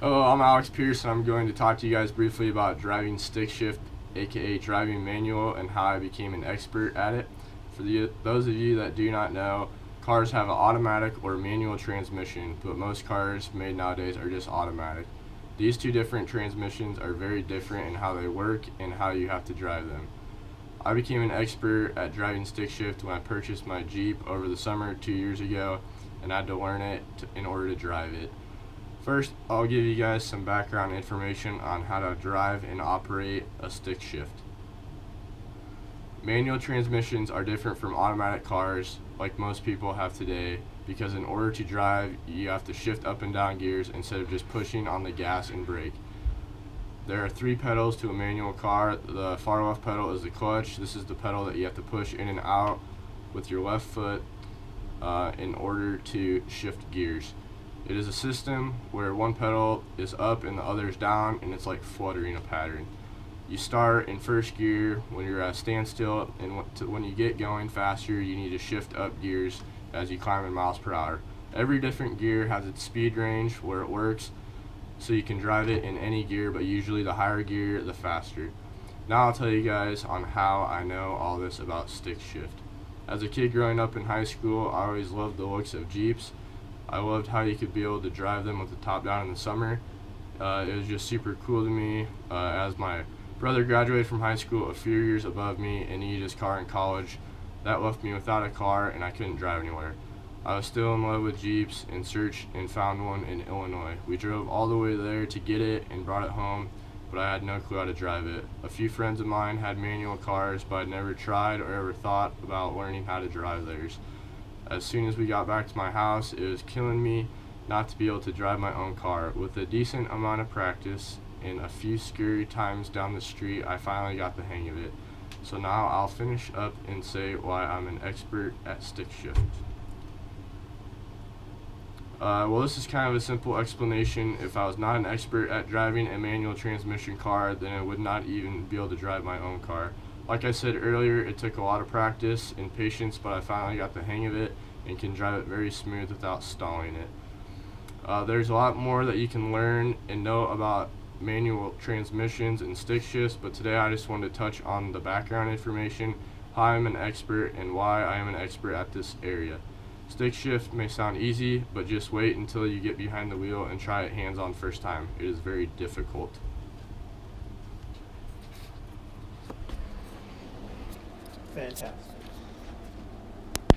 Hello, I'm Alex Pierce, and I'm going to talk to you guys briefly about driving stick shift, aka driving manual, and how I became an expert at it. For those of you that do not know, cars have an automatic or manual transmission, but most cars made nowadays are just automatic. These two different transmissions are very different in how they work and how you have to drive them. I became an expert at driving stick shift when I purchased my Jeep over the summer 2 years ago, and I had to learn it in order to drive it. First, I'll give you guys some background information on how to drive and operate a stick shift. Manual transmissions are different from automatic cars like most people have today because in order to drive, you have to shift up and down gears instead of just pushing on the gas and brake. There are 3 pedals to a manual car. The far left pedal is the clutch. This is the pedal that you have to push in and out with your left foot in order to shift gears. It is a system where one pedal is up and the other is down, and it's like fluttering a pattern. You start in first gear when you're at a standstill, and when you get going faster, you need to shift up gears as you climb in miles per hour. Every different gear has its speed range where it works, so you can drive it in any gear, but usually the higher gear, the faster. Now I'll tell you guys on how I know all this about stick shift. As a kid growing up in high school, I always loved the looks of Jeeps. I loved how you could be able to drive them with the top down in the summer. It was just super cool to me. As my brother graduated from high school a few years above me and needed his car in college, that left me without a car and I couldn't drive anywhere. I was still in love with Jeeps and searched and found one in Illinois. We drove all the way there to get it and brought it home, but I had no clue how to drive it. A few friends of mine had manual cars, but I'd never tried or ever thought about learning how to drive theirs. As soon as we got back to my house, it was killing me not to be able to drive my own car. With a decent amount of practice and a few scary times down the street, I finally got the hang of it. So now I'll finish up and say why I'm an expert at stick shift. Well, this is kind of a simple explanation. If I was not an expert at driving a manual transmission car, then I would not even be able to drive my own car. Like I said earlier, it took a lot of practice and patience, but I finally got the hang of it and can drive it very smooth without stalling it. There's a lot more that you can learn and know about manual transmissions and stick shifts, but today I just wanted to touch on the background information, how I'm an expert, and why I am an expert at this area. Stick shift may sound easy, but just wait until you get behind the wheel and try it hands-on first time. It is very difficult. Fantastic.